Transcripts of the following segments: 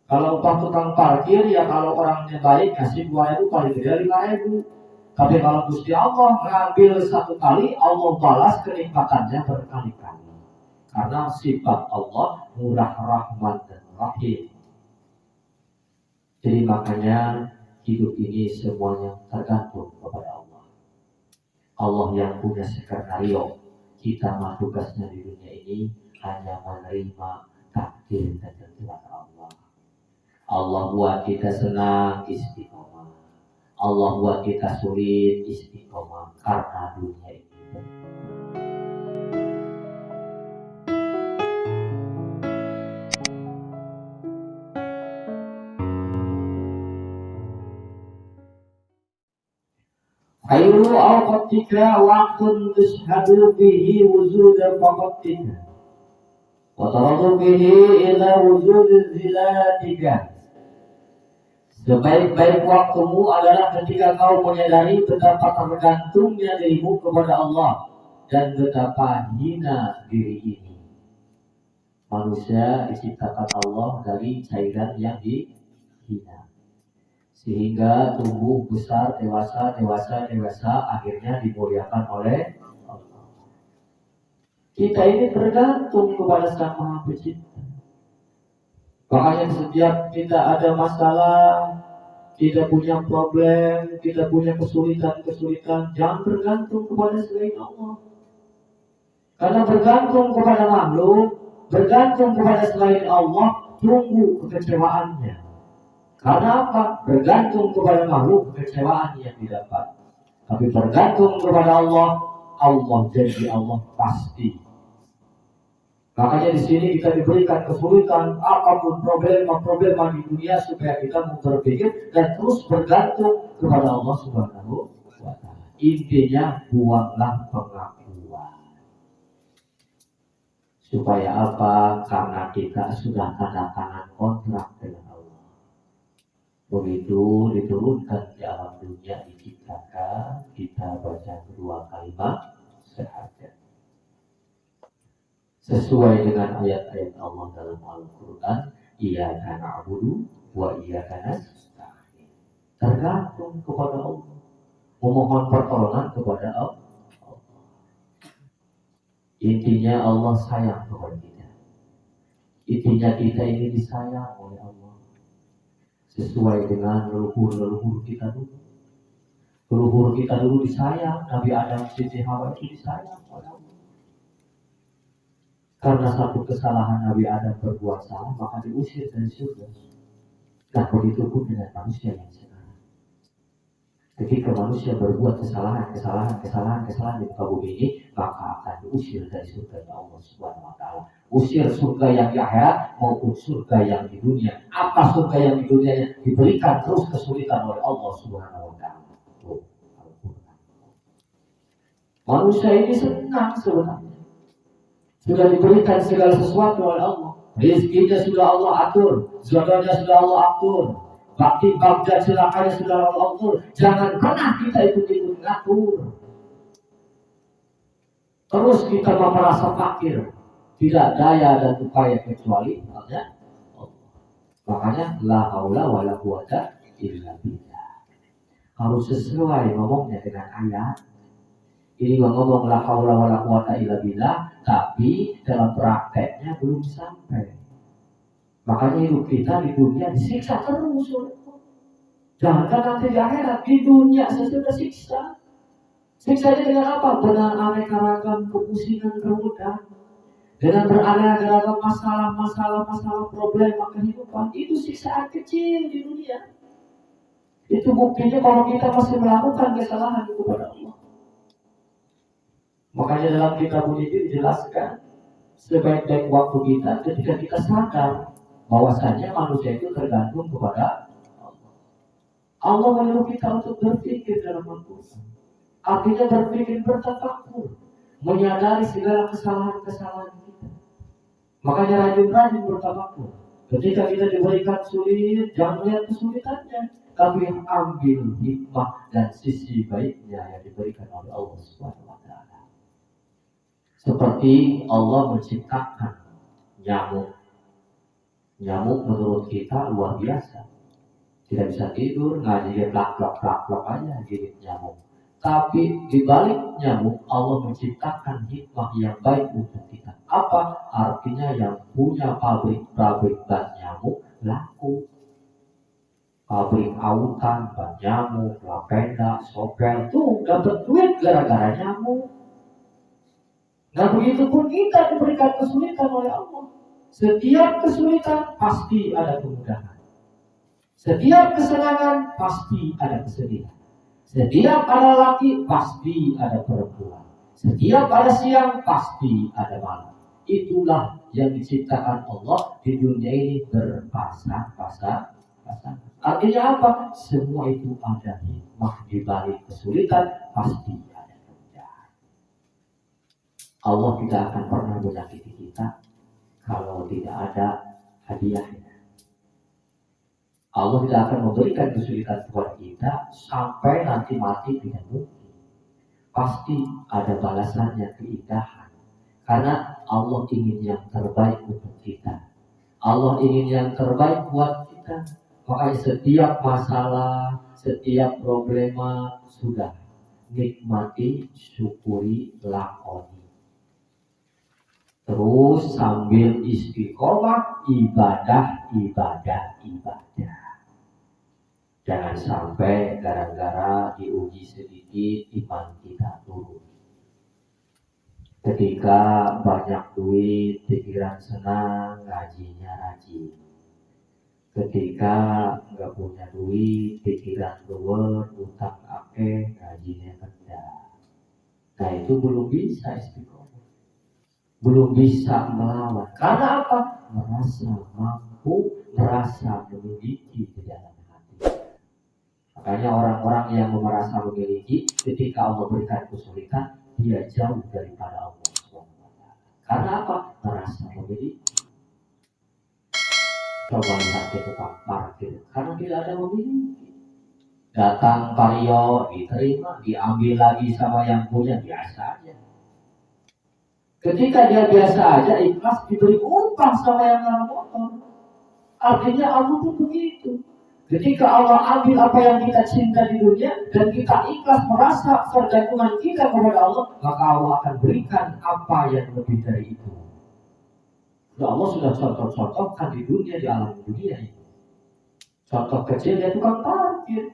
Kalau upah tukang parkir ya kalau orangnya baik kasih 2.000 paling gede 5.000. Tapi kalau Gusti Allah ngambil satu kali, Allah balas kenikmatannya berkali-kali. Karena sifat Allah murah rahman dan rahim. Jadi makanya hidup ini semuanya tergantung kepada Allah. Allah yang punya skenario. Kita mah tugasnya di dunia ini hanya menerima takdir dan kehendak Allah. Allah buat kita senang, istiqomah. Allah buat kita sulit, istiqomah. Karena dunia ini. Khairu awqatika waqtun tushhadu bihi wujuda faqatika wa taradu bihi ila wujud zilatika. Sebaik-baik waktumu adalah ketika kau menyadari betapa tergantungnya dirimu kepada Allah dan betapa hina diri ini. Manusia diciptakan Allah dari cairan yang dihina, sehingga tumbuh besar, dewasa, akhirnya dimuliakan oleh Allah. Kita ini tergantung kepada Sang Maha Pencipta. Makanya setiap kita ada masalah, kita punya problem, kita punya kesulitan, jangan bergantung kepada selain Allah. Karena bergantung kepada makhluk, bergantung kepada selain Allah, tunggu kekecewaannya. Karena apa? Bergantung kepada makhluk, kekecewaan yang didapat. Tapi bergantung kepada Allah, Allah janji Allah pasti. Makanya di sini kita diberikan kesulitan, apapun problema di dunia supaya kita berpikir dan terus bergantung kepada Allah Subhanahu wa Ta'ala. Intinya buanglah pengakuan. Supaya apa? Karena kita sudah tanda tangan kontrak dengan Allah. Begitu diturunkan di alam dunia diciptakan, kita baca kedua kalimat syahadat. Sesuai dengan ayat-ayat Allah dalam Al-Quran, iyyaka na'budu wa iyyaka nasta'in. Tergantung kepada Allah, memohon pertolongan kepada Allah. Intinya Allah sayang kepada kita. Intinya kita ini disayang oleh Allah. Sesuai dengan leluhur kita dulu. Leluhur kita dulu disayang, Nabi Adam, Siti Hawa itu disayang oleh Allah. Karena satu kesalahan Nabi Adam berbuat salah, maka diusir dari surga. Nah, begitu pun dengan manusia yang sekarang. Ketika manusia berbuat kesalahan di muka bumi ini, maka akan diusir dari surga Allah Subhanahu wa Ta'ala. Usir surga yang di akhirat maupun surga yang di dunia. Apa surga yang di dunia yang diberikan terus kesulitan oleh Allah Subhanahu wa Ta'ala. Manusia ini senang sebenarnya. Sudah diberikan segala sesuatu oleh Allah. Rizkinya sudah Allah atur, jodohnya sudah Allah atur, bakti bagja celakanya sudah Allah atur. Jangan pernah kita ikut-ikut ngatur. Terus kita merasa fakir, tidak daya dan upaya kecuali Allah. Makanya la haula wala quwata illa billah. Harus sesuai ngomongnya dengan ayat. Ini ngomong la haula wala quwata illa billah, tapi dalam prakteknya belum sampai. Makanya hidup kita di dunia disiksa terus. Jangan nanti di akhirat, di dunia saja tersiksa. Siksanya dengan apa? Dengan aneka ragam kepusingan kemudahan. Dengan beraneka ragam masalah problema kehidupan. Itu siksaan kecil di dunia. Itu buktinya kalau kita masih melakukan kesalahan kepada Allah. Makanya dalam kitab ini dijelaskan sebaik-baik waktu kita ketika kita sadar bahwasanya manusia itu tergantung kepada Allah. Allah menyuruh kita untuk berpikir dalam Al-Quran. Artinya berpikir bertafakkur, menyadari segala kesalahan-kesalahan kita. Makanya rajin-rajin bertafakkur. Ketika kita diberikan sulit, jangan lihat kesulitannya, tapi ambil hikmah dan sisi baiknya yang diberikan oleh Allah Subhanahu wa Ta'ala. Seperti Allah menciptakan nyamuk. Nyamuk menurut kita luar biasa. Tidak bisa tidur, ngaji plak aja gigit nyamuk. Tapi di balik nyamuk Allah menciptakan hikmah yang baik untuk kita. Apa? Artinya yang punya pabrik ban nyamuk laku. Pabrik autan, ban nyamuk, lapenda, sopel tuh dapat duit gara-gara nyamuk. Nah begitu pun kita diberikan kesulitan oleh Allah. Setiap kesulitan pasti ada kemudahan. Setiap kesenangan pasti ada kesedihan. Setiap ada laki pasti ada perempuan. Setiap ada siang pasti ada malam. Itulah yang diciptakan Allah di dunia ini berpasang-pasang. Artinya apa? Semua itu ada hikmah di balik kesulitan pasti ada kemudahan. Allah tidak akan pernah menyakiti kita kalau tidak ada hadiahnya. Allah tidak akan memberikan kesulitan kepada kita sampai nanti mati, tidak mungkin. Pasti ada balasannya, keindahan. Karena Allah ingin yang terbaik untuk kita. Allah ingin yang terbaik buat kita. Makanya setiap masalah, setiap problema sudah nikmati, syukuri, lakoni. Terus sambil istiqomah, ibadah. Jangan sampai gara-gara diuji sedikit iman kita turun. Ketika banyak duit, pikiran senang, ngajinya rajin. Ketika nggak punya duit, pikiran luar, utang akeh, ngajinya rendah. Nah itu belum bisa istiqomah. Belum bisa melawan. Karena apa? Merasa mampu, merasa memiliki di dalam hati. Makanya orang-orang yang merasa memiliki, ketika Allah berikan kesulitan, dia jauh daripada Allah. Karena apa? Merasa memiliki. Coba lihat ke tukang parkir, karena tidak ada memiliki. Datang vario, diterima, diambil lagi sama yang punya, biasa aja. Ketika dia biasa aja, ikhlas diberi upah sama yang dalam motor. Artinya Allah pun begitu. Ketika Allah ambil apa yang kita cinta di dunia dan kita ikhlas merasa pergantungan kita kepada Allah, maka Allah akan berikan apa yang lebih dari itu. Nah, Allah sudah contoh-contohkan di dunia, di alam dunia ini. Contoh kecil ya tukang parkir.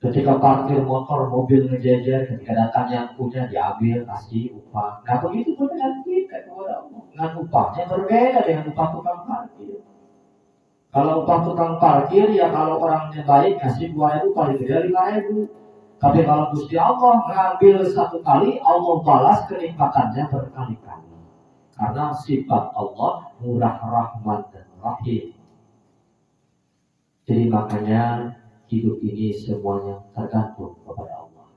Ketika parkir motor, mobil ngejejer, ketika datang yang punya diambil, kasih upah. Nah begitu pun dengan kita kepada Allah. Dengan upahnya berbeda dengan upah tukang parkir. Kalau upah tukang parkir, ya kalau orangnya baik, kasih 2.000, paling gede 5.000. Tapi kalau Gusti Allah mengambil satu kali, Allah balas kenikmatannya berkali-kali. Karena sifat Allah murah, rahman, dan rahim. Jadi makanya hidup ini semuanya tergantung kepada Allah.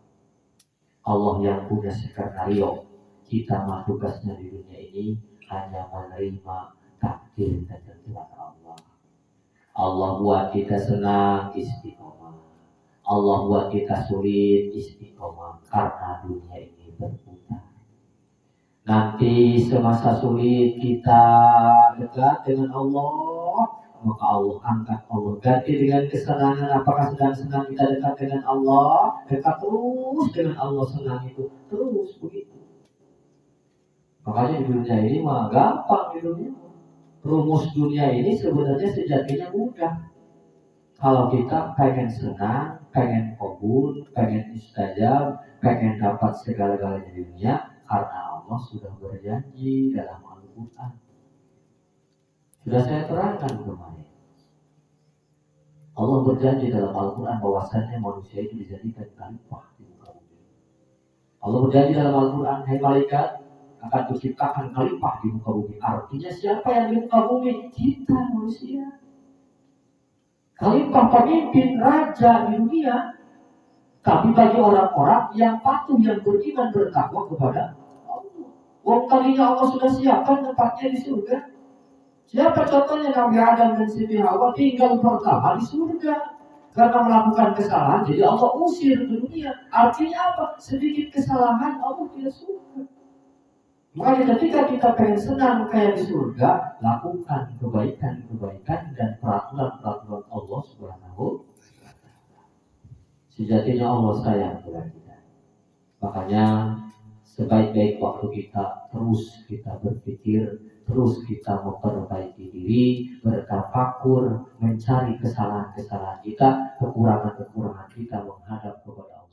Allah yang punya skenario. Kita mah tugasnya di dunia ini hanya menerima takdir dan kehendak Allah. Allah buat kita senang, istiqomah. Allah buat kita sulit, istiqomah. Karena dunia ini berputar. Nanti semasa sulit kita dekat dengan Allah, maka Allah angkat, Allah ganti dengan kesenangan. Apakah sedang senang kita dekat dengan Allah, dekat terus dengan Allah, senang itu terus begitu. Makanya di dunia ini mah gampang di dunia. Rumus dunia ini sebenarnya sejatinya mudah. Kalau kita pengen senang, pengen kabul, pengen istajab, pengen dapat segala-galanya di dunia, karena Allah sudah berjanji dalam Al-Quran. Sudah saya terangkan kemarin. Allah berjanji dalam Al-Quran bahwasannya manusia itu dijadikan khalifah di muka bumi. Allah berjanji dalam Al-Quran, hai malaikat, akan diciptakan khalifah di muka bumi. Artinya siapa yang di muka bumi? Kita manusia. Khalifah pemimpin raja di dunia. Tapi bagi orang-orang yang patuh, yang beriman, bertakwa kepada Allah. Wong tadinya Allah sudah siapkan tempatnya di surga. Siapa contohnya? Nabi Adam dan Siti Hawa tinggal pertama di surga. Karena melakukan kesalahan, jadi Allah usir ke dunia. Artinya apa? Sedikit kesalahan Allah tidak suka. Makanya ketika kita pengen senang kayak di surga, lakukan kebaikan-kebaikan dan peraturan-peraturan Allah Subhanahu. Sejatinya Allah sayang kepada kita. Makanya sebaik-baik waktu kita terus kita berpikir, terus kita memperbaiki diri, bertafakur, mencari kesalahan-kesalahan kita, kekurangan-kekurangan kita menghadap kepada Allah.